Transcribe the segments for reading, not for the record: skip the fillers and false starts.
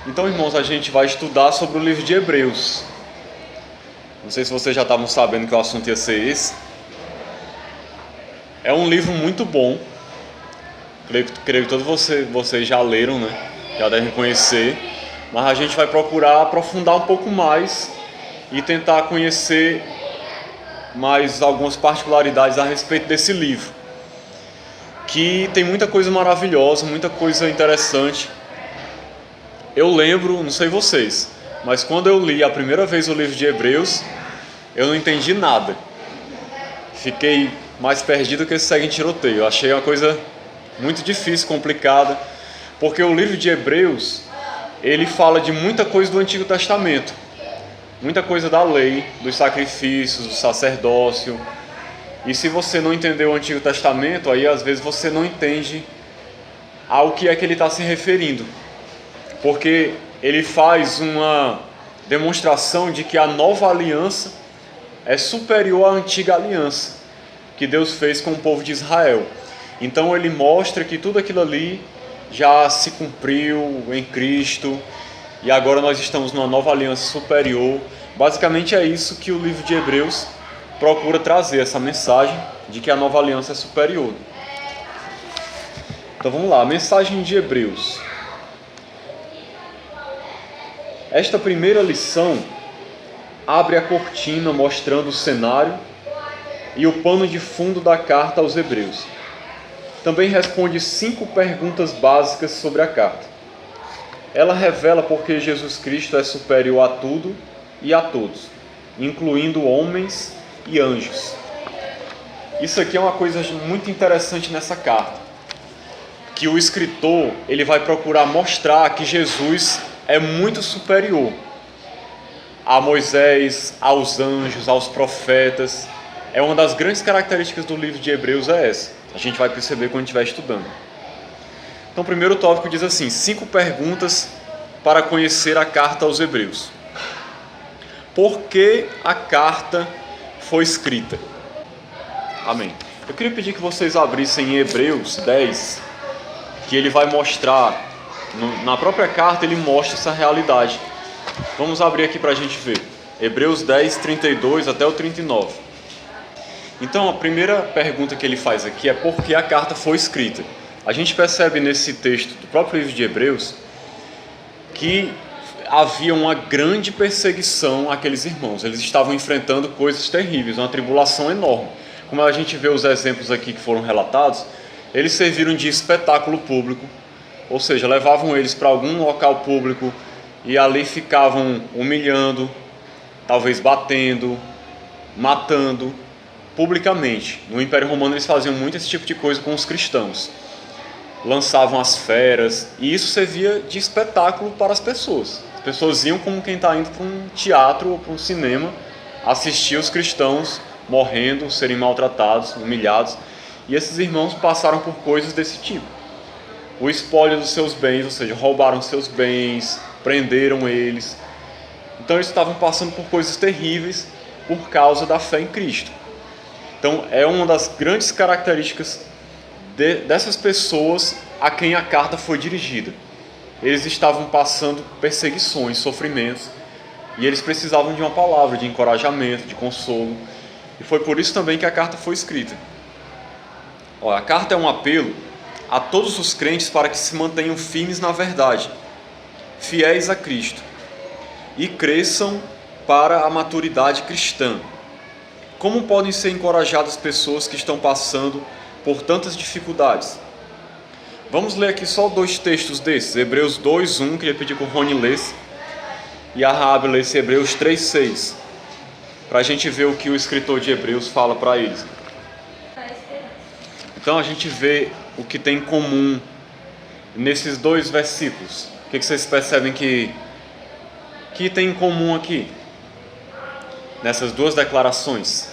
Então, irmãos, a gente vai estudar sobre o livro de Hebreus. Não sei se vocês já estavam sabendo que o assunto ia ser esse. É um livro muito bom. Creio que todos vocês já leram, né? Já devem conhecer. Mas a gente vai procurar aprofundar um pouco mais e tentar conhecer mais algumas particularidades a respeito desse livro, que tem muita coisa maravilhosa, muita coisa interessante. Eu lembro, não sei vocês, mas quando eu li a primeira vez o livro de Hebreus, eu não entendi nada. Fiquei mais perdido que esse segue em tiroteio. Eu achei uma coisa muito difícil, complicada, porque o livro de Hebreus, ele fala de muita coisa do Antigo Testamento, muita coisa da lei, dos sacrifícios, do sacerdócio. E se você não entender o Antigo Testamento, aí às vezes você não entende ao que é que ele está se referindo. Porque ele faz uma demonstração de que a nova aliança é superior à antiga aliança que Deus fez com o povo de Israel. Então ele mostra que tudo aquilo ali já se cumpriu em Cristo e agora nós estamos numa nova aliança superior. Basicamente é isso que o livro de Hebreus procura trazer, essa mensagem de que a nova aliança é superior. Então vamos lá, a mensagem de Hebreus. Esta primeira lição abre a cortina mostrando o cenário e o pano de fundo da carta aos Hebreus. Também responde 5 perguntas básicas sobre a carta. Ela revela porque Jesus Cristo é superior a tudo e a todos, incluindo homens e anjos. Isso aqui é uma coisa muito interessante nessa carta, que o escritor ele vai procurar mostrar que Jesus é muito superior a Moisés, aos anjos, aos profetas. É uma das grandes características do livro de Hebreus é essa. A gente vai perceber quando estiver estudando. Então, o primeiro tópico diz assim: 5 perguntas para conhecer a carta aos Hebreus. Por que a carta foi escrita? Amém. Eu queria pedir que vocês abrissem em Hebreus 10, que ele vai mostrar, na própria carta ele mostra essa realidade. Vamos abrir aqui para a gente ver. Hebreus 10, 32 até o 39. Então, a primeira pergunta que ele faz aqui é por que a carta foi escrita. A gente percebe nesse texto do próprio livro de Hebreus que havia uma grande perseguição àqueles irmãos. Eles estavam enfrentando coisas terríveis, uma tribulação enorme. Como a gente vê os exemplos aqui que foram relatados, eles serviram de espetáculo público, ou seja, levavam eles para algum local público e ali ficavam humilhando, talvez batendo, matando publicamente. No Império Romano eles faziam muito esse tipo de coisa com os cristãos. Lançavam as feras, e isso servia de espetáculo para as pessoas. As pessoas iam como quem está indo para um teatro ou para um cinema, assistir os cristãos morrendo, serem maltratados, humilhados. E esses irmãos passaram por coisas desse tipo. O espólio dos seus bens, ou seja, roubaram seus bens, prenderam eles. Então eles estavam passando por coisas terríveis por causa da fé em Cristo. Então é uma das grandes características dessas pessoas a quem a carta foi dirigida. Eles estavam passando perseguições, sofrimentos, e eles precisavam de uma palavra de encorajamento, de consolo. E foi por isso também que a carta foi escrita. A carta é um apelo a todos os crentes para que se mantenham firmes na verdade, fiéis a Cristo, e cresçam para a maturidade cristã. Como podem ser encorajadas pessoas que estão passando por tantas dificuldades? Vamos ler aqui só 2 textos desses. Hebreus 2:1, queria pedir que o Rony lesse, e a Rabi lesse Hebreus 3:6, para a gente ver o que o escritor de Hebreus fala para eles. Então a gente vê o que tem em comum nesses 2 versículos. O que vocês percebem que tem em comum aqui, nessas 2 declarações?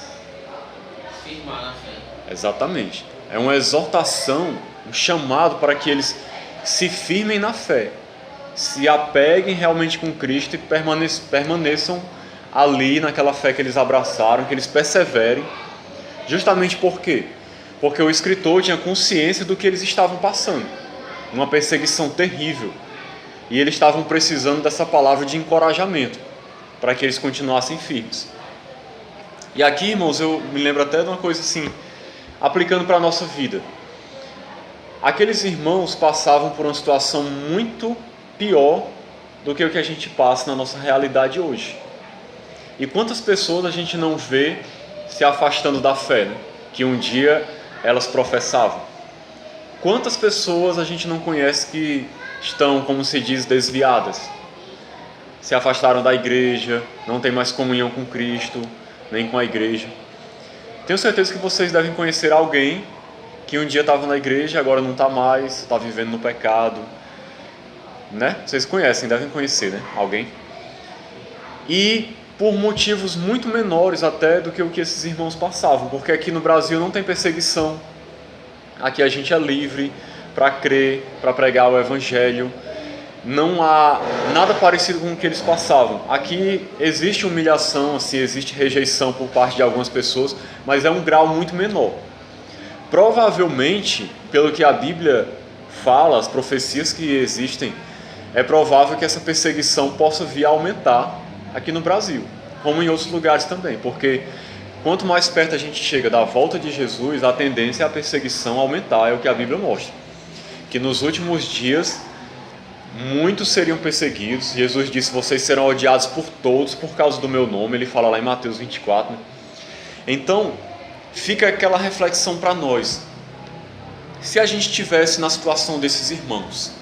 Firmar na fé. Exatamente. É uma exortação, um chamado para que eles se firmem na fé, se apeguem realmente com Cristo e permaneçam ali naquela fé que eles abraçaram, que eles perseverem. Justamente por quê? Porque o escritor tinha consciência do que eles estavam passando, uma perseguição terrível. e eles estavam precisando dessa palavra de encorajamento para que eles continuassem firmes. E aqui, irmãos, eu me lembro até de uma coisa assim, aplicando para a nossa vida. Aqueles irmãos passavam por uma situação muito pior do que o que a gente passa na nossa realidade hoje. E quantas pessoas a gente não vê se afastando da fé, né? Que um dia elas professavam? Quantas pessoas a gente não conhece que estão, como se diz, desviadas? Se afastaram da igreja, não tem mais comunhão com Cristo, nem com a igreja. Tenho certeza que vocês devem conhecer alguém que um dia estava na igreja, agora não está mais, está vivendo no pecado, né? Vocês conhecem, devem conhecer, né? Alguém. E por motivos muito menores até do que o que esses irmãos passavam, porque aqui no Brasil não tem perseguição, aqui a gente é livre para crer, para pregar o evangelho, não há nada parecido com o que eles passavam. Aqui existe humilhação, assim, existe rejeição por parte de algumas pessoas, mas é um grau muito menor. Provavelmente, pelo que a Bíblia fala, as profecias que existem, é provável que essa perseguição possa vir a aumentar aqui no Brasil, como em outros lugares também, porque quanto mais perto a gente chega da volta de Jesus, a tendência é a perseguição aumentar, é o que a Bíblia mostra. Que nos últimos dias, muitos seriam perseguidos. Jesus disse, vocês serão odiados por todos por causa do meu nome, ele fala lá em Mateus 24, né? Então, fica aquela reflexão para nós. Se a gente estivesse na situação desses irmãos,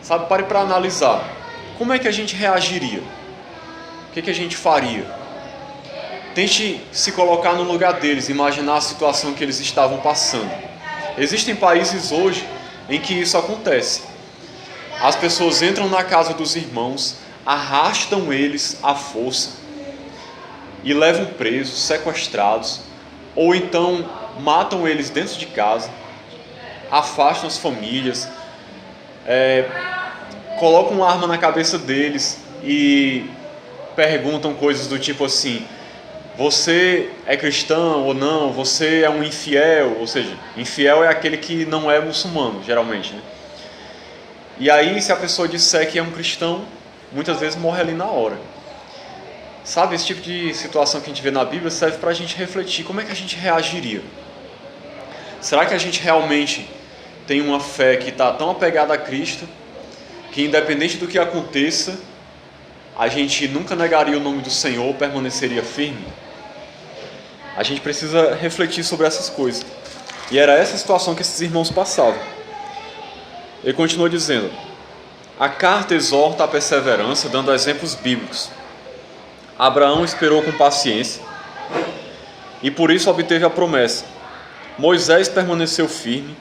sabe, pare para analisar. Como é que a gente reagiria? O que a gente faria? Tente se colocar no lugar deles, imaginar a situação que eles estavam passando. Existem países hoje em que isso acontece. As pessoas entram na casa dos irmãos, arrastam eles à força e levam presos, sequestrados, ou então matam eles dentro de casa, afastam as famílias, colocam uma arma na cabeça deles e perguntam coisas do tipo assim, você é cristão ou não, você é um infiel, ou seja, infiel é aquele que não é muçulmano, geralmente, né? E aí, se a pessoa disser que é um cristão, muitas vezes morre ali na hora. Sabe, esse tipo de situação que a gente vê na Bíblia serve para a gente refletir como é que a gente reagiria. Será que a gente realmente tem uma fé que está tão apegada a Cristo, que independente do que aconteça, a gente nunca negaria o nome do Senhor, permaneceria firme? A gente precisa refletir sobre essas coisas. E era essa situação que esses irmãos passavam. Ele continua dizendo, a carta exorta a perseverança, dando exemplos bíblicos. Abraão esperou com paciência e por isso obteve a promessa. Moisés permaneceu firme,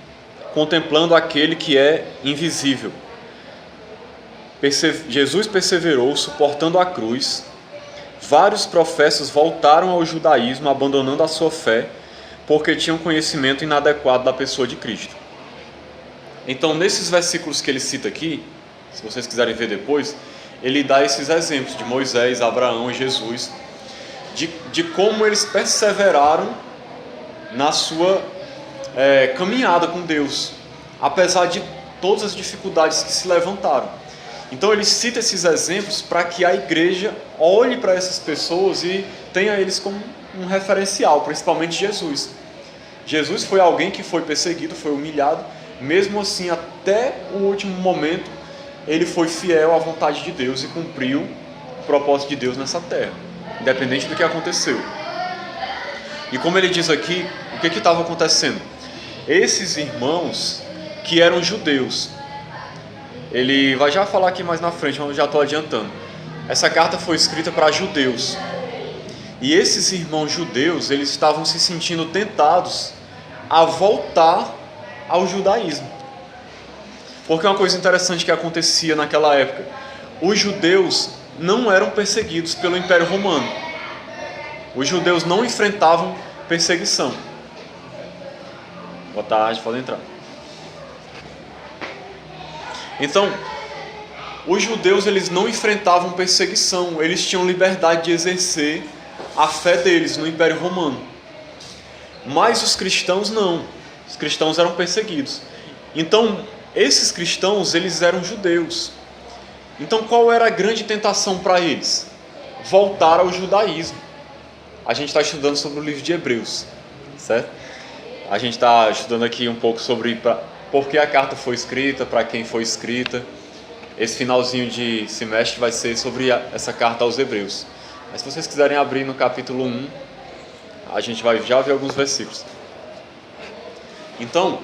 contemplando aquele que é invisível. Jesus perseverou, suportando a cruz. Vários profetas voltaram ao judaísmo, abandonando a sua fé, porque tinham conhecimento inadequado da pessoa de Cristo. Então, nesses versículos que ele cita aqui, se vocês quiserem ver depois, ele dá esses exemplos de Moisés, Abraão e Jesus, de como eles perseveraram na sua caminhada com Deus, apesar de todas as dificuldades que se levantaram. Então ele cita esses exemplos para que a igreja olhe para essas pessoas e tenha eles como um referencial, principalmente Jesus. Jesus foi alguém que foi perseguido, foi humilhado, mesmo assim até o último momento ele foi fiel à vontade de Deus e cumpriu o propósito de Deus nessa terra, independente do que aconteceu. E como ele diz aqui, o que estava acontecendo? Esses irmãos que eram judeus, ele vai já falar aqui mais na frente, mas eu já estou adiantando. Essa carta foi escrita para judeus. E esses irmãos judeus, eles estavam se sentindo tentados a voltar ao judaísmo. Porque uma coisa interessante que acontecia naquela época, os judeus não eram perseguidos pelo Império Romano. Os judeus não enfrentavam perseguição. Boa tarde, pode entrar. Então, os judeus eles não enfrentavam perseguição, eles tinham liberdade de exercer a fé deles no Império Romano. Mas os cristãos não, os cristãos eram perseguidos. Então, esses cristãos, eles eram judeus. Então, qual era a grande tentação para eles? Voltar ao judaísmo. A gente está estudando sobre o livro de Hebreus, certo? A gente está estudando aqui um pouco sobre por que a carta foi escrita, para quem foi escrita. Esse finalzinho de semestre vai ser sobre essa carta aos Hebreus. Mas se vocês quiserem abrir no capítulo 1, a gente vai já ver alguns versículos. Então,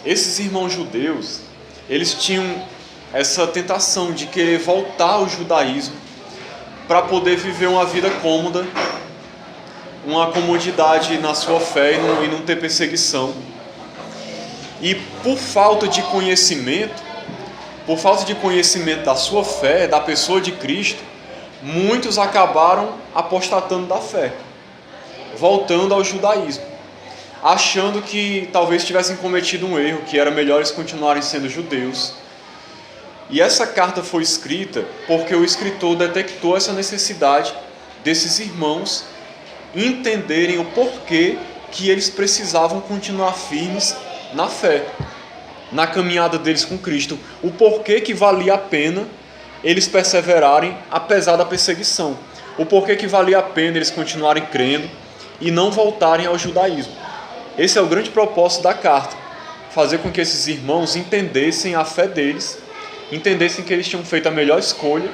esses irmãos judeus, eles tinham essa tentação de querer voltar ao judaísmo para poder viver uma vida cômoda, uma comodidade na sua fé e não ter perseguição. E por falta de conhecimento da sua fé, da pessoa de Cristo, muitos acabaram apostatando da fé, voltando ao judaísmo, achando que talvez tivessem cometido um erro, que era melhor eles continuarem sendo judeus. E essa carta foi escrita porque o escritor detectou essa necessidade desses irmãos entenderem o porquê que eles precisavam continuar firmes na fé, na caminhada deles com Cristo, o porquê que valia a pena eles perseverarem apesar da perseguição, o porquê que valia a pena eles continuarem crendo e não voltarem ao judaísmo. Esse é o grande propósito da carta, fazer com que esses irmãos entendessem a fé deles, entendessem que eles tinham feito a melhor escolha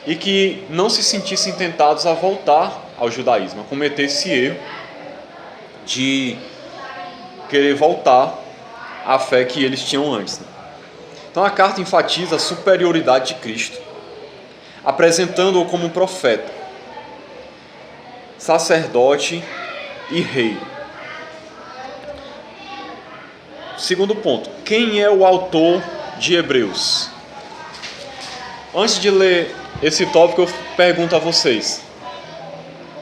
e que não se sentissem tentados a voltar ao judaísmo, a cometer esse erro de querer voltar à fé que eles tinham antes. Então a carta enfatiza a superioridade de Cristo, apresentando-o como profeta, sacerdote e rei. Segundo ponto, quem é o autor de Hebreus? Antes de ler esse tópico, eu pergunto a vocês: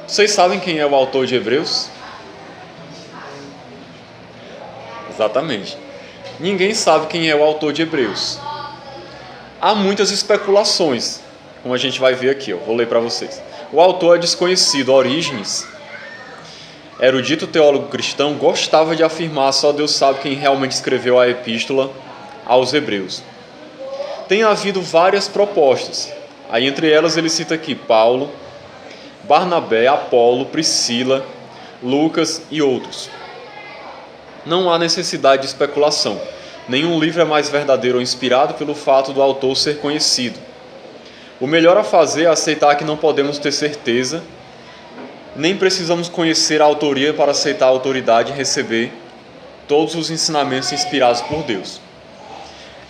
vocês sabem quem é o autor de Hebreus? Exatamente. Ninguém sabe quem é o autor de Hebreus. Há muitas especulações, como a gente vai ver aqui. Eu vou ler para vocês. O autor é desconhecido. Orígenes, erudito teólogo cristão, gostava de afirmar: só Deus sabe quem realmente escreveu a epístola aos Hebreus. Tem havido várias propostas. Aí entre elas ele cita aqui Paulo, Barnabé, Apolo, Priscila, Lucas e outros. Não há necessidade de especulação. Nenhum livro é mais verdadeiro ou inspirado pelo fato do autor ser conhecido. O melhor a fazer é aceitar que não podemos ter certeza, nem precisamos conhecer a autoria para aceitar a autoridade e receber todos os ensinamentos inspirados por Deus.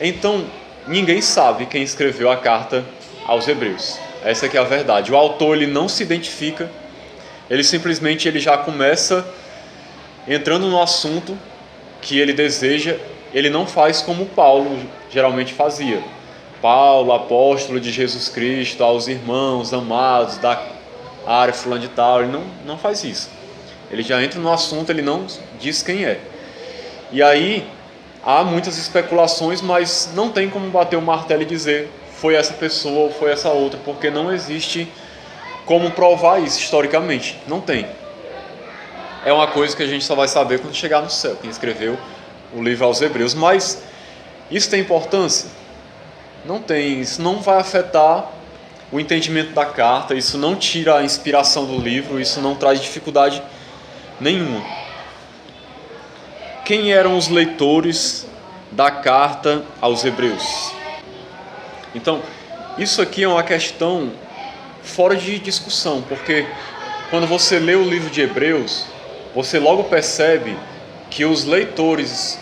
Então, ninguém sabe quem escreveu a carta aos Hebreus. Essa que é a verdade. O autor ele não se identifica, ele simplesmente já começa entrando no assunto que ele deseja. Ele não faz como Paulo geralmente fazia. Paulo, apóstolo de Jesus Cristo, aos irmãos amados da área fulano de tal, ele não faz isso. Ele já entra no assunto, ele não diz quem é. E aí há muitas especulações, mas não tem como bater o martelo e dizer foi essa pessoa ou foi essa outra, porque não existe como provar isso historicamente. Não tem. É uma coisa que a gente só vai saber quando chegar no céu, quem escreveu o livro aos Hebreus. Mas isso tem importância? Não tem. Isso não vai afetar o entendimento da carta, isso não tira a inspiração do livro, isso não traz dificuldade nenhuma. Quem eram os leitores da carta aos Hebreus? Então, isso aqui é uma questão fora de discussão, porque quando você lê o livro de Hebreus, você logo percebe que os leitores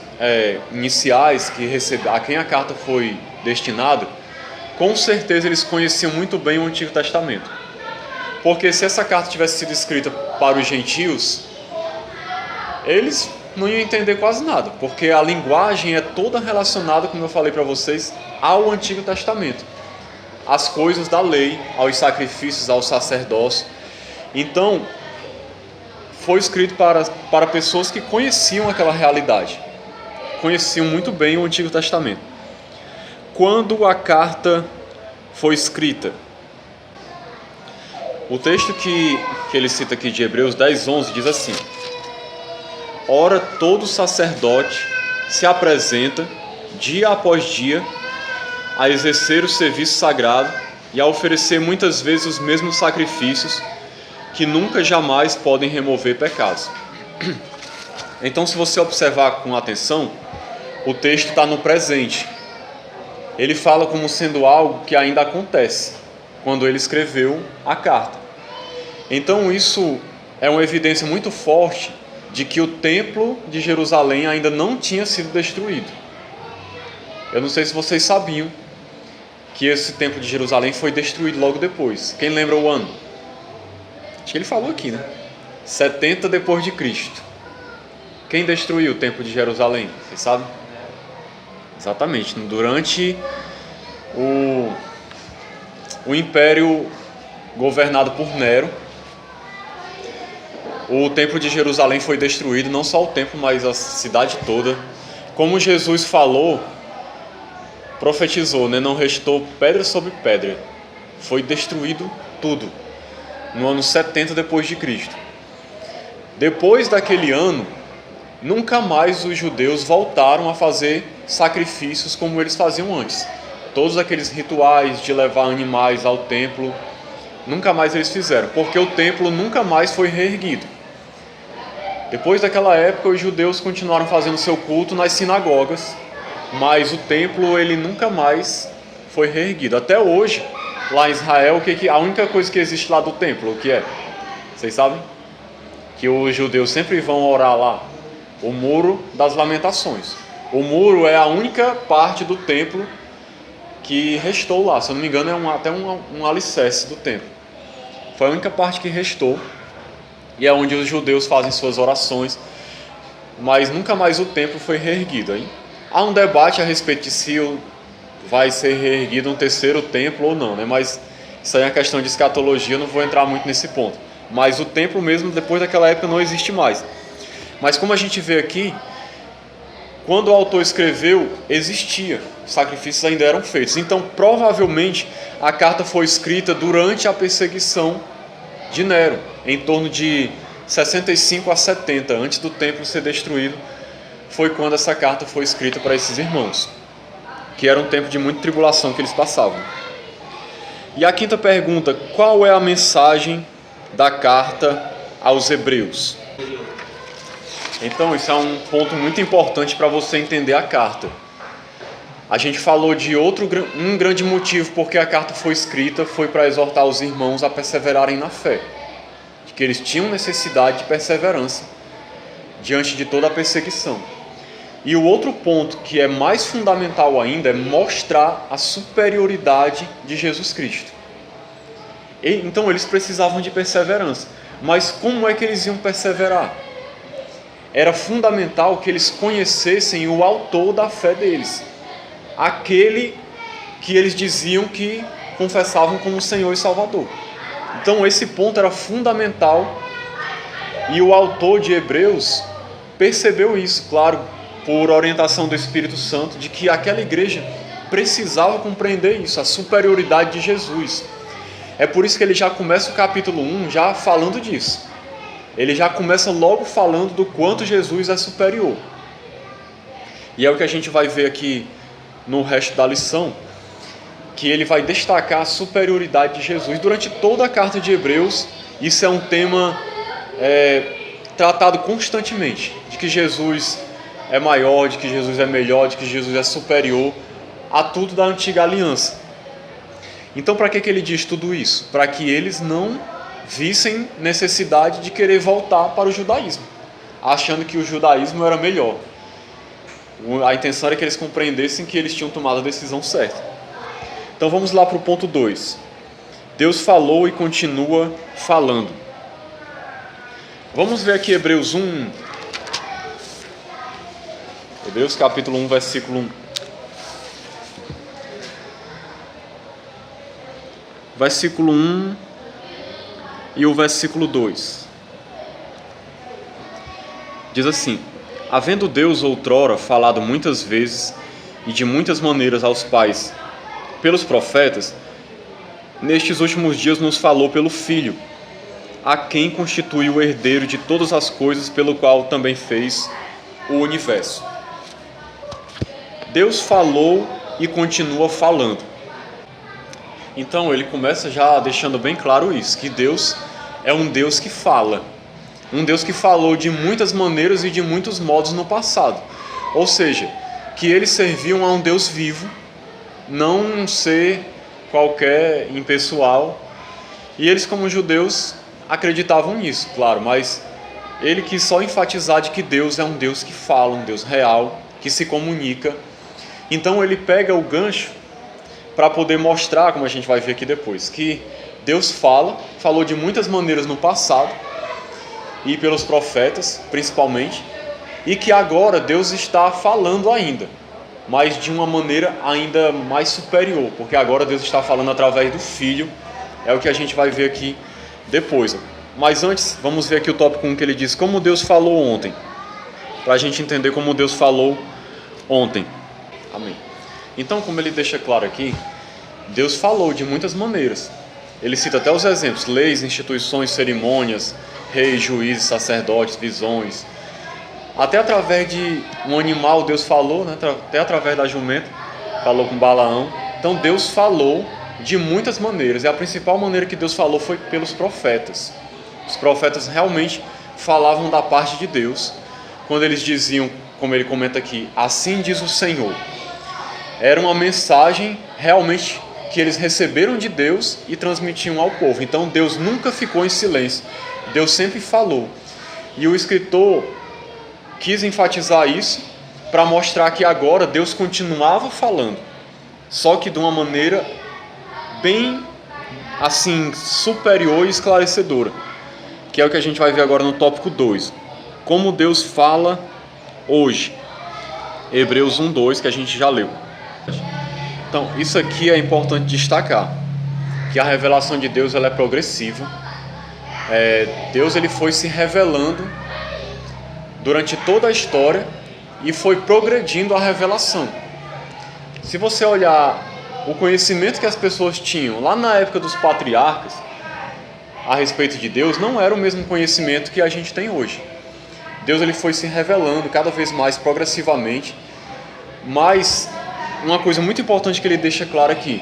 iniciais a quem a carta foi destinada, com certeza eles conheciam muito bem o Antigo Testamento. Porque se essa carta tivesse sido escrita para os gentios, eles não iam entender quase nada, porque a linguagem é toda relacionada, como eu falei para vocês, ao Antigo Testamento. As coisas da lei, aos sacrifícios, ao sacerdócio. Então, foi escrito para pessoas que conheciam aquela realidade, conheciam muito bem o Antigo Testamento. Quando a carta foi escrita? O texto que ele cita aqui de Hebreus 10:11 diz assim: ora, todo sacerdote se apresenta dia após dia, a exercer o serviço sagrado e a oferecer muitas vezes os mesmos sacrifícios que nunca jamais podem remover pecados. Então, se você observar com atenção, o texto está no presente. Ele fala como sendo algo que ainda acontece quando ele escreveu a carta. Então, isso é uma evidência muito forte de que o templo de Jerusalém ainda não tinha sido destruído. Eu não sei se vocês sabiam que esse templo de Jerusalém foi destruído logo depois. Quem lembra o ano? Acho que ele falou aqui, né? 70 depois de Cristo. Quem destruiu o templo de Jerusalém? Vocês sabem? Exatamente. Durante o império governado por Nero, o templo de Jerusalém foi destruído, não só o templo, mas a cidade toda. Como Jesus falou, profetizou, né? Não restou pedra sobre pedra. Foi destruído tudo, no ano 70 depois de Cristo. Depois daquele ano, nunca mais os judeus voltaram a fazer sacrifícios como eles faziam antes. Todos aqueles rituais de levar animais ao templo, nunca mais eles fizeram, porque o templo nunca mais foi reerguido. Depois daquela época, os judeus continuaram fazendo seu culto nas sinagogas, mas o templo ele nunca mais foi reerguido. Até hoje, lá em Israel, a única coisa que existe lá do templo, o que é? Vocês sabem? Que os judeus sempre vão orar lá. O Muro das Lamentações. O muro é a única parte do templo que restou lá. Se eu não me engano, é até um alicerce do templo. Foi a única parte que restou. E é onde os judeus fazem suas orações. Mas nunca mais o templo foi reerguido. Hein? Há um debate a respeito de se vai ser reerguido um terceiro templo ou não. Né? Mas isso aí é uma questão de escatologia, eu não vou entrar muito nesse ponto. Mas o templo mesmo, depois daquela época, não existe mais. Mas como a gente vê aqui, quando o autor escreveu, existia, os sacrifícios ainda eram feitos. Então, provavelmente, a carta foi escrita durante a perseguição de Nero, em torno de 65 a 70, antes do templo ser destruído, foi quando essa carta foi escrita para esses irmãos, que era um tempo de muita tribulação que eles passavam. E a quinta pergunta, qual é a mensagem da carta aos Hebreus? Então, isso é um ponto muito importante para você entender a carta. A gente falou de um grande motivo porque a carta foi escrita, foi para exortar os irmãos a perseverarem na fé. De que eles tinham necessidade de perseverança diante de toda a perseguição. E o outro ponto que é mais fundamental ainda é mostrar a superioridade de Jesus Cristo. Então, eles precisavam de perseverança. Mas como é que eles iam perseverar? Era fundamental que eles conhecessem o autor da fé deles, aquele que eles diziam que confessavam como Senhor e Salvador. Então esse ponto era fundamental e o autor de Hebreus percebeu isso, claro, por orientação do Espírito Santo, de que aquela igreja precisava compreender isso, a superioridade de Jesus. É por isso que ele já começa o capítulo 1 já falando disso. Ele já começa logo falando do quanto Jesus é superior. E é o que a gente vai ver aqui no resto da lição, que ele vai destacar a superioridade de Jesus. Durante toda a carta de Hebreus, isso é um tema tratado constantemente, de que Jesus é maior, de que Jesus é melhor, de que Jesus é superior a tudo da antiga aliança. Então, para que ele diz tudo isso? Para que eles não vissem necessidade de querer voltar para o judaísmo, achando que o judaísmo era melhor. A intenção era que eles compreendessem que eles tinham tomado a decisão certa. Então vamos lá para o ponto 2. Deus falou e continua falando. Vamos ver aqui Hebreus 1. Hebreus capítulo 1, versículo 1. Versículo 1 e o versículo 2. Diz assim: havendo Deus outrora falado muitas vezes e de muitas maneiras aos pais pelos profetas, nestes últimos dias nos falou pelo Filho, a quem constitui o herdeiro de todas as coisas, pelo qual também fez o universo. Deus falou e continua falando. Então ele começa já deixando bem claro isso, que Deus é um Deus que fala. Um Deus que falou de muitas maneiras e de muitos modos no passado. Ou seja, que eles serviam a um Deus vivo, não um ser qualquer impessoal. E eles, como judeus, acreditavam nisso, claro, mas ele quis só enfatizar de que Deus é um Deus que fala, um Deus real, que se comunica. Então ele pega o gancho para poder mostrar, como a gente vai ver aqui depois, que Deus falou de muitas maneiras no passado, e pelos profetas, principalmente, e que agora Deus está falando ainda, mas de uma maneira ainda mais superior, porque agora Deus está falando através do Filho, é o que a gente vai ver aqui depois. Mas antes, vamos ver aqui o tópico 1 que ele diz, como Deus falou ontem, para a gente entender como Deus falou ontem. Amém. Então, como ele deixa claro aqui, Deus falou de muitas maneiras. Ele cita até os exemplos, leis, instituições, cerimônias, reis, juízes, sacerdotes, visões. Até através de um animal Deus falou, né? Até através da jumenta, falou com Balaão. Então Deus falou de muitas maneiras, e a principal maneira que Deus falou foi pelos profetas. Os profetas realmente falavam da parte de Deus, quando eles diziam, como ele comenta aqui, assim diz o Senhor. Era uma mensagem realmente que eles receberam de Deus e transmitiam ao povo. Então Deus nunca ficou em silêncio, Deus sempre falou. E o escritor quis enfatizar isso para mostrar que agora Deus continuava falando, só que de uma maneira bem assim superior e esclarecedora, que é o que a gente vai ver agora no tópico 2. Como Deus fala hoje. Hebreus 1:2, que a gente já leu. Então, isso aqui é importante destacar, que a revelação de Deus ela é progressiva. Deus ele foi se revelando durante toda a história e foi progredindo a revelação. Se você olhar o conhecimento que as pessoas tinham lá na época dos patriarcas a respeito de Deus, não era o mesmo conhecimento que a gente tem hoje. Deus ele foi se revelando cada vez mais progressivamente, mas uma coisa muito importante que ele deixa claro aqui,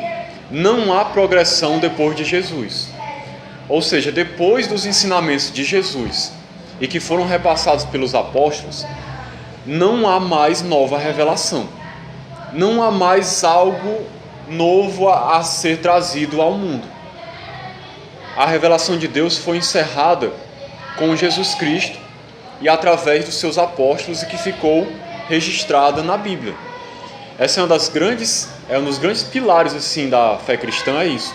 não há progressão depois de Jesus. Ou seja, depois dos ensinamentos de Jesus e que foram repassados pelos apóstolos, não há mais nova revelação. Não há mais algo novo a ser trazido ao mundo. A revelação de Deus foi encerrada com Jesus Cristo e através dos seus apóstolos e que ficou registrada na Bíblia. Essa é um dos grandes pilares assim, da fé cristã, é isso.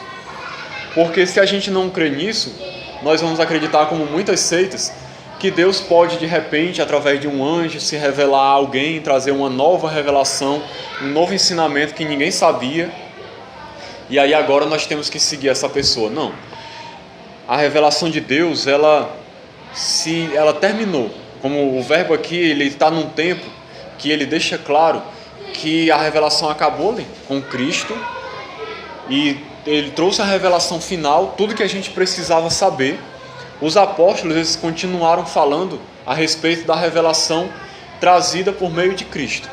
Porque se a gente não crê nisso, nós vamos acreditar, como muitas seitas, que Deus pode de repente, através de um anjo, se revelar a alguém, trazer uma nova revelação, um novo ensinamento que ninguém sabia, e aí agora nós temos que seguir essa pessoa. Não. A revelação de Deus, ela terminou. Como o verbo aqui, ele está num tempo que ele deixa claro que a revelação acabou ali, com Cristo, e ele trouxe a revelação final, tudo que a gente precisava saber. Os apóstolos eles continuaram falando a respeito da revelação trazida por meio de Cristo.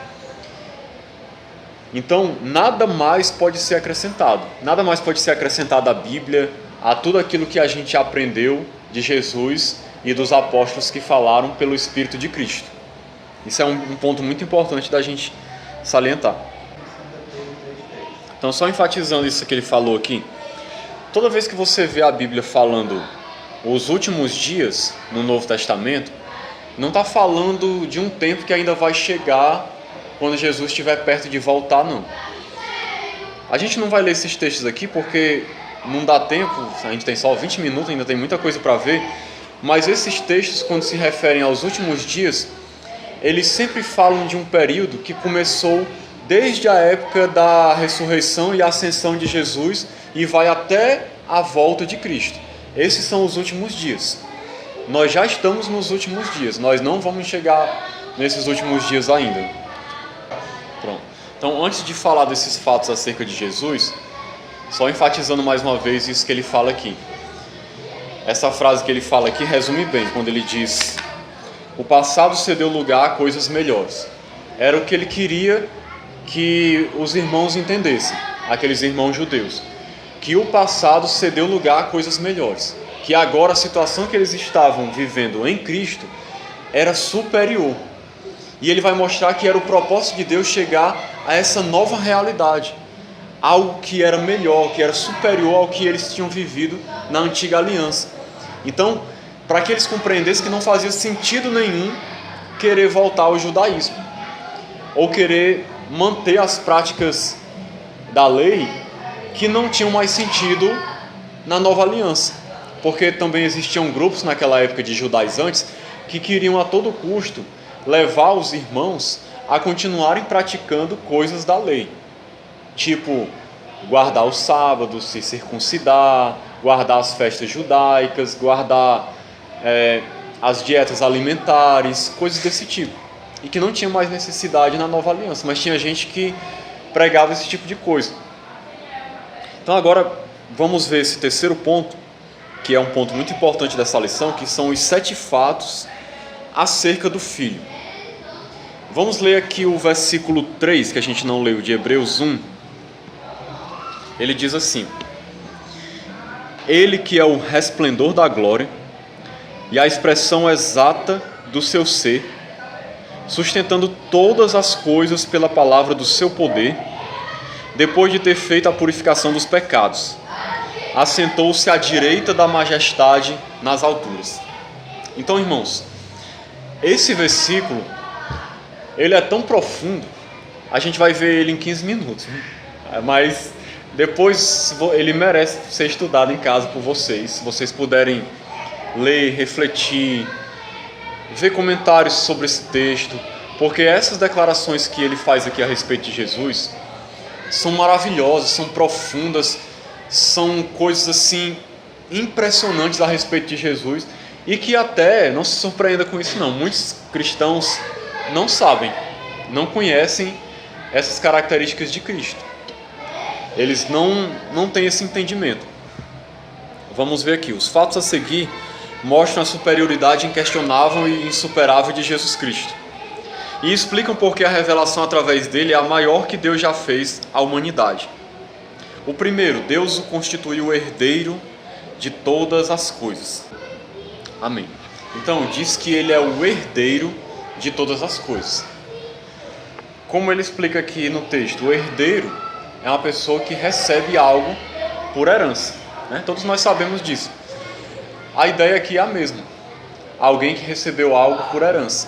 Então, nada mais pode ser acrescentado. Nada mais pode ser acrescentado à Bíblia, a tudo aquilo que a gente aprendeu de Jesus e dos apóstolos que falaram pelo Espírito de Cristo. Isso é um ponto muito importante da gente salientar. Então, só enfatizando isso que ele falou aqui, toda vez que você vê a Bíblia falando os últimos dias no Novo Testamento, não está falando de um tempo que ainda vai chegar quando Jesus estiver perto de voltar, não. A gente não vai ler esses textos aqui porque não dá tempo, a gente tem só 20 minutos, ainda tem muita coisa para ver, mas esses textos, quando se referem aos últimos dias, eles sempre falam de um período que começou desde a época da ressurreição e ascensão de Jesus e vai até a volta de Cristo. Esses são os últimos dias. Nós já estamos nos últimos dias, nós não vamos chegar nesses últimos dias ainda. Pronto. Então, antes de falar desses fatos acerca de Jesus, só enfatizando mais uma vez isso que ele fala aqui. Essa frase que ele fala aqui resume bem, quando ele diz: o passado cedeu lugar a coisas melhores. Era o que ele queria que os irmãos entendessem, aqueles irmãos judeus, que o passado cedeu lugar a coisas melhores, que agora a situação que eles estavam vivendo em Cristo era superior. E ele vai mostrar que era o propósito de Deus chegar a essa nova realidade, algo que era melhor, que era superior ao que eles tinham vivido na antiga aliança. Então, para que eles compreendessem que não fazia sentido nenhum querer voltar ao judaísmo, ou querer manter as práticas da lei que não tinham mais sentido na nova aliança, porque também existiam grupos naquela época de judaizantes que queriam a todo custo levar os irmãos a continuarem praticando coisas da lei, tipo guardar os sábados, se circuncidar, guardar as festas judaicas, guardar as dietas alimentares, coisas desse tipo, e que não tinha mais necessidade na nova aliança, mas tinha gente que pregava esse tipo de coisa. Então agora vamos ver esse terceiro ponto, que é um ponto muito importante dessa lição, que são os 7 fatos acerca do Filho. Vamos ler aqui o versículo 3, que a gente não leu, de Hebreus 1. Ele diz assim: Ele que é o resplendor da glória e a expressão exata do seu ser, sustentando todas as coisas pela palavra do seu poder, depois de ter feito a purificação dos pecados, assentou-se à direita da majestade nas alturas. Então, irmãos, esse versículo, ele é tão profundo, a gente vai ver ele em 15 minutos, mas depois ele merece ser estudado em casa por vocês, se vocês puderem ler, refletir, ver comentários sobre esse texto, porque essas declarações que ele faz aqui a respeito de Jesus são maravilhosas, são profundas, são coisas assim impressionantes a respeito de Jesus, e que até, não se surpreenda com isso não, muitos cristãos não sabem, não conhecem essas características de Cristo. Eles não têm esse entendimento. Vamos ver aqui, os fatos a seguir mostram a superioridade inquestionável e insuperável de Jesus Cristo, e explicam por que a revelação através dele é a maior que Deus já fez à humanidade. O primeiro, Deus o constituiu o herdeiro de todas as coisas. Amém. Então, diz que ele é o herdeiro de todas as coisas. Como ele explica aqui no texto, o herdeiro é uma pessoa que recebe algo por herança, né? Todos nós sabemos disso. A ideia aqui é a mesma. Alguém que recebeu algo por herança.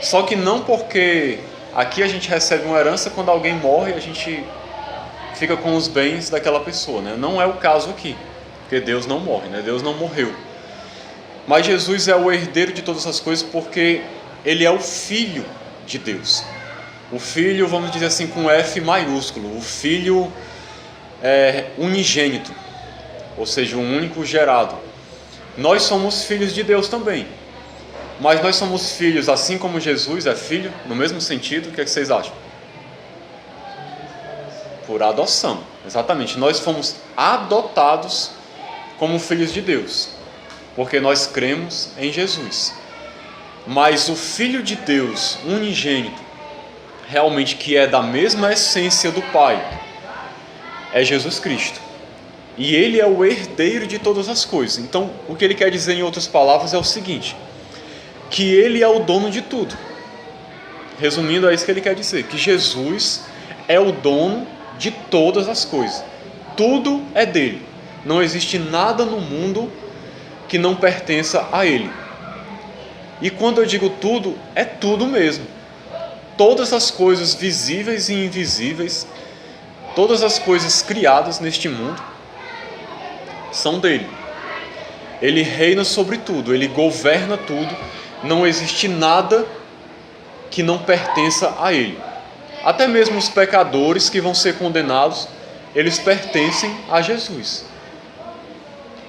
Só que não porque aqui a gente recebe uma herança, quando alguém morre a gente fica com os bens daquela pessoa, né? Não é o caso aqui, porque Deus não morre, né? Deus não morreu. Mas Jesus é o herdeiro de todas as coisas porque ele é o Filho de Deus. O Filho, vamos dizer assim, com F maiúsculo. O Filho unigênito, ou seja, o único gerado. Nós somos filhos de Deus também. Mas nós somos filhos assim como Jesus é filho, no mesmo sentido. O que vocês acham? Por adoção, exatamente. Nós fomos adotados como filhos de Deus, porque nós cremos em Jesus. Mas o Filho de Deus, unigênito, realmente que é da mesma essência do Pai, é Jesus Cristo. E ele é o herdeiro de todas as coisas. Então, o que ele quer dizer em outras palavras é o seguinte, que ele é o dono de tudo. Resumindo, é isso que ele quer dizer, que Jesus é o dono de todas as coisas. Tudo é dele. Não existe nada no mundo que não pertença a ele. E quando eu digo tudo, é tudo mesmo. Todas as coisas visíveis e invisíveis, todas as coisas criadas neste mundo, são dele. Ele reina sobre tudo, ele governa tudo, não existe nada que não pertença a ele. Até mesmo os pecadores que vão ser condenados, eles pertencem a Jesus.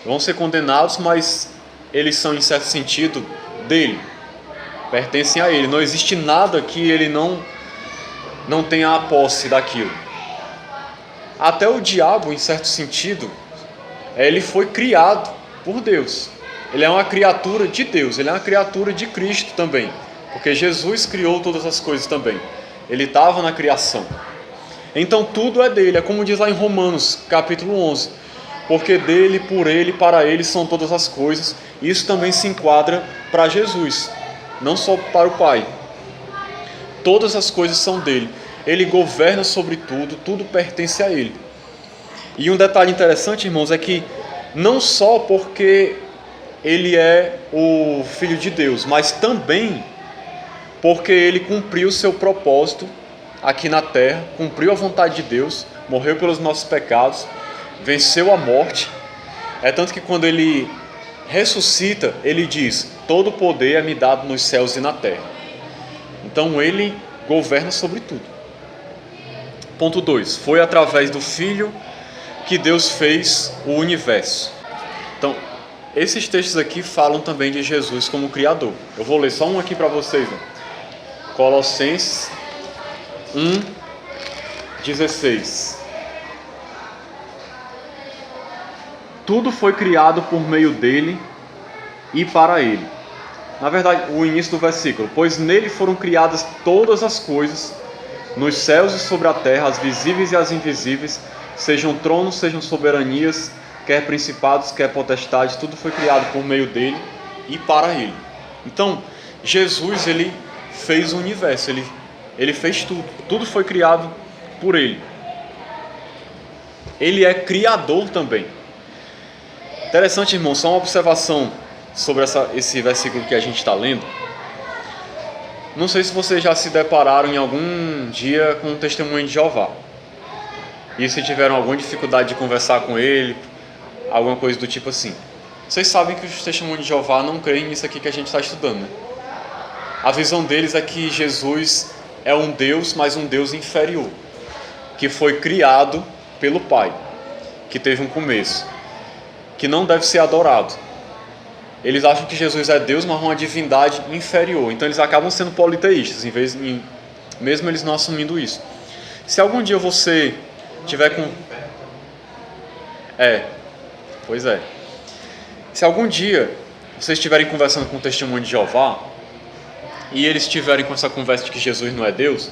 Vão ser condenados, mas eles são, em certo sentido, dele. Pertencem a ele. Não existe nada que ele não tenha a posse daquilo. Até o diabo, em certo sentido, ele foi criado por Deus. Ele é uma criatura de Deus, ele é uma criatura de Cristo também, porque Jesus criou todas as coisas também. Ele estava na criação. Então tudo é dele, é como diz lá em Romanos, capítulo 11. Porque dele, por ele, para ele são todas as coisas. Isso também se enquadra para Jesus, não só para o Pai. Todas as coisas são dele. Ele governa sobre tudo, tudo pertence a ele. E um detalhe interessante, irmãos, é que não só porque ele é o Filho de Deus, mas também porque ele cumpriu o seu propósito aqui na terra, cumpriu a vontade de Deus, morreu pelos nossos pecados, venceu a morte. É tanto que quando ele ressuscita, ele diz: todo poder é me dado nos céus e na terra. Então ele governa sobre tudo. Ponto 2. Foi através do Filho que Deus fez o universo. Então, esses textos aqui falam também de Jesus como Criador. Eu vou ler só um aqui para vocês. Colossenses 1:16. Tudo foi criado por meio dele e para ele. Na verdade, o início do versículo: pois nele foram criadas todas as coisas, nos céus e sobre a terra, as visíveis e as invisíveis, sejam tronos, sejam soberanias, quer principados, quer potestades, tudo foi criado por meio dele e para ele. Então, Jesus, ele fez o universo, ele fez tudo, tudo foi criado por ele. Ele é criador também. Interessante, irmão, só uma observação sobre esse versículo que a gente está lendo. Não sei se vocês já se depararam em algum dia com o testemunho de Jeová. E se tiveram alguma dificuldade de conversar com ele, alguma coisa do tipo assim. Vocês sabem que os testemunhos de Jeová não creem nisso aqui que a gente está estudando, né? A visão deles é que Jesus é um Deus, mas um Deus inferior, que foi criado pelo Pai, que teve um começo, que não deve ser adorado. Eles acham que Jesus é Deus, mas uma divindade inferior. Então eles acabam sendo politeístas, mesmo eles não assumindo isso. Se algum dia você tiver com... Pois é. Se algum dia vocês estiverem conversando com o testemunho de Jeová e eles estiverem com essa conversa de que Jesus não é Deus,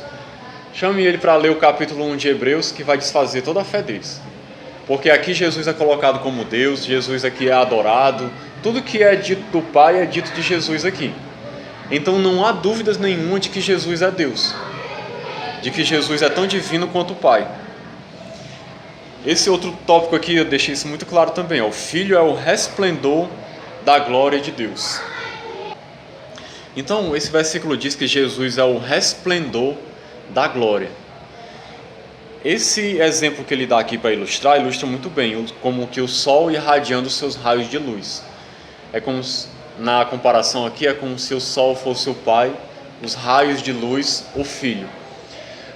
chame ele para ler o capítulo 1 de Hebreus, que vai desfazer toda a fé deles. Porque aqui Jesus é colocado como Deus, Jesus aqui é adorado, tudo que é dito do Pai é dito de Jesus aqui. Então não há dúvidas nenhuma de que Jesus é Deus, de que Jesus é tão divino quanto o Pai. Esse outro tópico aqui, eu deixei isso muito claro também. O Filho é o resplendor da glória de Deus. Então, esse versículo diz que Jesus é o resplendor da glória. Esse exemplo que ele dá aqui para ilustrar, ilustra muito bem, como que o sol irradiando seus raios de luz. É como, na comparação aqui, é como se o sol fosse o Pai, os raios de luz, o Filho.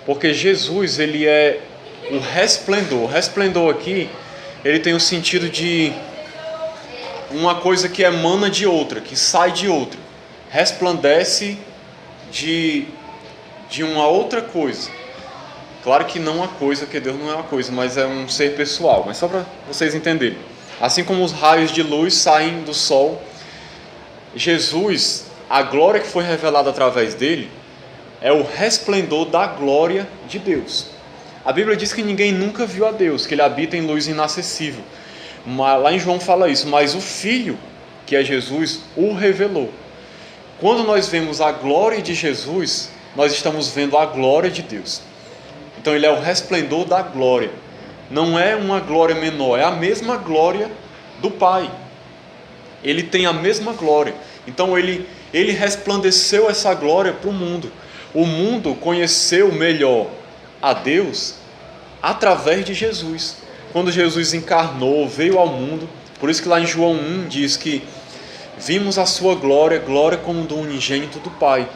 Porque Jesus, ele é o resplendor. O resplendor aqui, ele tem o sentido de uma coisa que emana de outra, que sai de outra. Resplandece de uma outra coisa. Claro que não uma coisa, porque Deus não é uma coisa, mas é um ser pessoal. Mas só para vocês entenderem. Assim como os raios de luz saem do sol, Jesus, a glória que foi revelada através dele, é o resplendor da glória de Deus. A Bíblia diz que ninguém nunca viu a Deus, que ele habita em luz inacessível. Lá em João fala isso, mas o Filho, que é Jesus, o revelou. Quando nós vemos a glória de Jesus, nós estamos vendo a glória de Deus. Então ele é o resplendor da glória. Não é uma glória menor, é a mesma glória do Pai. Ele tem a mesma glória. Então ele resplandeceu essa glória para o mundo. O mundo conheceu melhor a Deus através de Jesus. Quando Jesus encarnou, veio ao mundo. Por isso que lá em João 1 diz que vimos a sua glória, glória como do unigênito do Pai.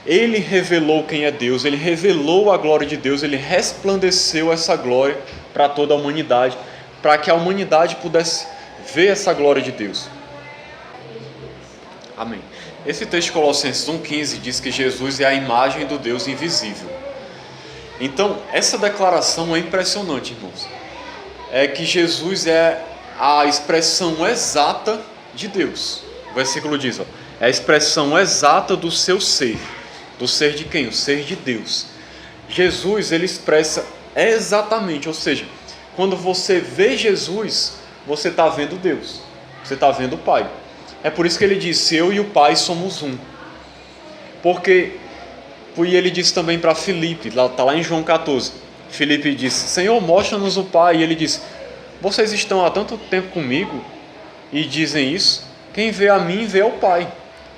Ele revelou quem é Deus, ele revelou a glória de Deus, ele resplandeceu essa glória para toda a humanidade, para que a humanidade pudesse ver essa glória de Deus. Amém. Esse texto de Colossenses 1,15 diz que Jesus é a imagem do Deus invisível. Então, essa declaração é impressionante, irmãos. É que Jesus é a expressão exata de Deus. O versículo diz, é a expressão exata do seu ser. Do ser de quem? O ser de Deus. Jesus, ele expressa exatamente, ou seja, quando você vê Jesus, você está vendo Deus, você está vendo o Pai. É por isso que ele disse, eu e o Pai somos um. Porque, e ele disse também para Filipe, está lá em João 14, Filipe disse, Senhor, mostra-nos o Pai. E ele disse, vocês estão há tanto tempo comigo e dizem isso, quem vê a mim vê ao Pai.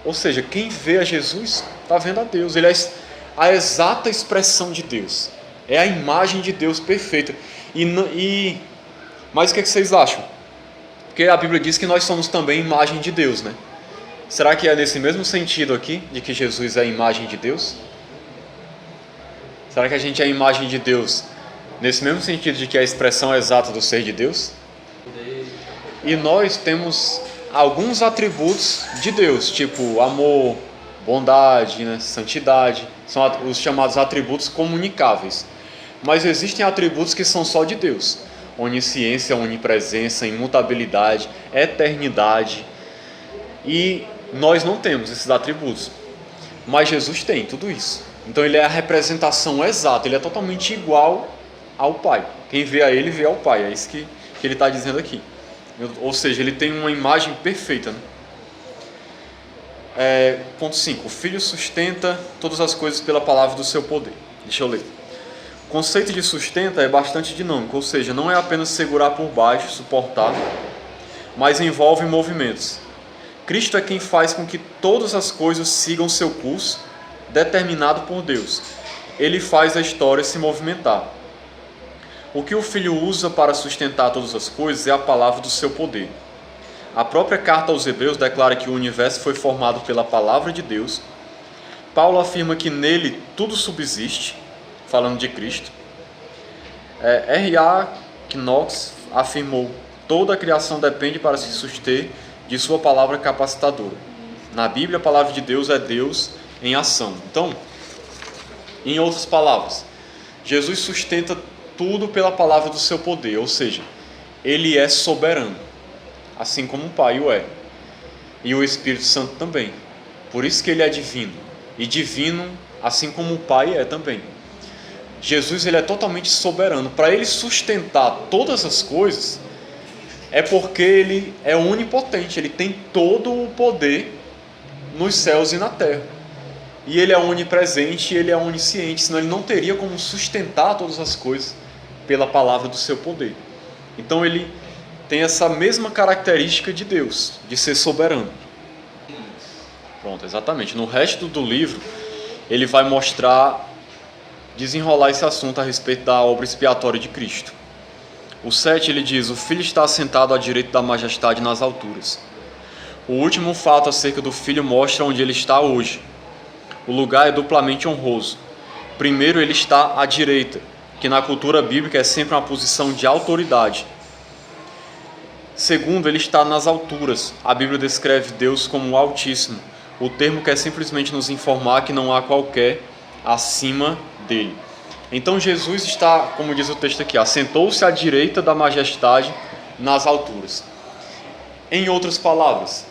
Ou seja, quem vê a Jesus está vendo a Deus. Ele é a exata expressão de Deus. É a imagem de Deus perfeita. Mas o que vocês acham? Porque a Bíblia diz que nós somos também imagem de Deus, né? Será que é nesse mesmo sentido aqui, de que Jesus é a imagem de Deus? Será que a gente é a imagem de Deus nesse mesmo sentido de que é a expressão exata do ser de Deus? E nós temos alguns atributos de Deus, tipo amor, bondade, né, santidade, são os chamados atributos comunicáveis. Mas existem atributos que são só de Deus: onisciência, onipresença, imutabilidade, eternidade. E nós não temos esses atributos, mas Jesus tem tudo isso. Então ele é a representação exata, ele é totalmente igual ao Pai. Quem vê a ele vê ao Pai, é isso que ele está dizendo aqui. Ou seja, ele tem uma imagem perfeita, né? Ponto 5. O Filho sustenta todas as coisas pela palavra do seu poder. Deixa eu ler. O conceito de sustenta é bastante dinâmico, ou seja, não é apenas segurar por baixo, suportar, mas envolve movimentos. Cristo é quem faz com que todas as coisas sigam seu curso, determinado por Deus. Ele faz a história se movimentar. O que o Filho usa para sustentar todas as coisas é a palavra do seu poder. A própria carta aos Hebreus declara que o universo foi formado pela palavra de Deus. Paulo afirma que nele tudo subsiste, falando de Cristo. R.A. Knox afirmou: toda a criação depende para se suster de sua palavra capacitadora. Na Bíblia, a palavra de Deus é Deus em ação. Então, em outras palavras, Jesus sustenta tudo pela palavra do seu poder, ou seja, ele é soberano, assim como o Pai o é, e o Espírito Santo também. Por isso que ele é divino, e divino assim como o Pai é também. Jesus, ele é totalmente soberano. Para ele sustentar todas as coisas, é porque ele é onipotente, ele tem todo o poder nos céus e na terra. E ele é onipresente, ele é onisciente, senão ele não teria como sustentar todas as coisas pela palavra do seu poder. Então ele tem essa mesma característica de Deus, de ser soberano. Pronto, exatamente. No resto do livro, ele vai desenrolar esse assunto a respeito da obra expiatória de Cristo. O 7, ele diz: o Filho está assentado à direita da majestade nas alturas. O último fato acerca do Filho mostra onde ele está hoje. O lugar é duplamente honroso. Primeiro, ele está à direita, que na cultura bíblica é sempre uma posição de autoridade. Segundo, ele está nas alturas. A Bíblia descreve Deus como o Altíssimo. O termo quer simplesmente nos informar que não há qualquer acima dele. Então Jesus está, como diz o texto aqui, assentou-se à direita da majestade nas alturas. Em outras palavras,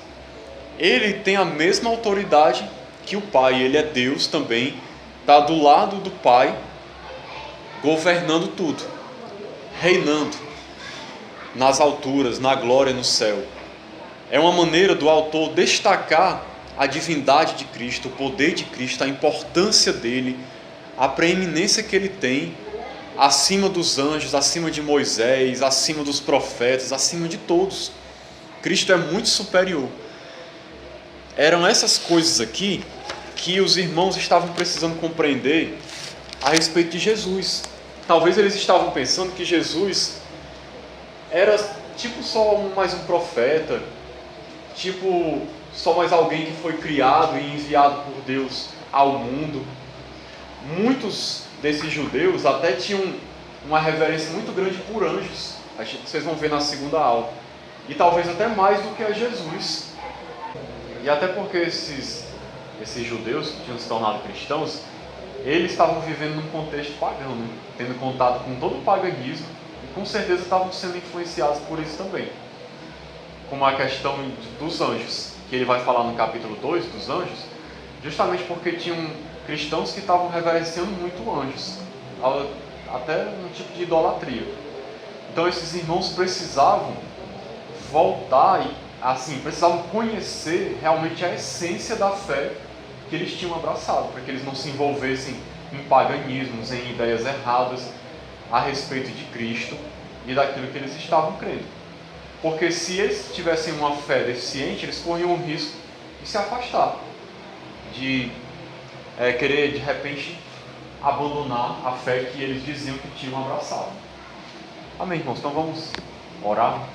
ele tem a mesma autoridade que o Pai. Ele é Deus também, está do lado do Pai, governando tudo, reinando nas alturas, na glória, no céu. É uma maneira do autor destacar a divindade de Cristo, o poder de Cristo, a importância dele, a preeminência que ele tem acima dos anjos, acima de Moisés, acima dos profetas, acima de todos. Cristo é muito superior. Eram essas coisas aqui que os irmãos estavam precisando compreender a respeito de Jesus. Talvez eles estavam pensando que Jesus era tipo só mais um profeta, tipo só mais alguém que foi criado e enviado por Deus ao mundo. Muitos desses judeus até tinham uma reverência muito grande por anjos. Vocês vão ver na segunda aula. E talvez até mais do que a Jesus. E até porque esses judeus que tinham se tornado cristãos, eles estavam vivendo num contexto pagão, né? Tendo contato com todo o paganismo, e com certeza estavam sendo influenciados por isso também. Como a questão dos anjos, que ele vai falar no capítulo 2 dos anjos, justamente porque tinham cristãos que estavam reverenciando muito anjos, até um tipo de idolatria. Então esses irmãos precisavam voltar e, assim, precisavam conhecer realmente a essência da fé que eles tinham abraçado, para que eles não se envolvessem em paganismos, em ideias erradas a respeito de Cristo e daquilo que eles estavam crendo. Porque se eles tivessem uma fé deficiente, eles corriam o risco de se afastar, de querer de repente abandonar a fé que eles diziam que tinham abraçado. Amém, irmãos? Então vamos orar.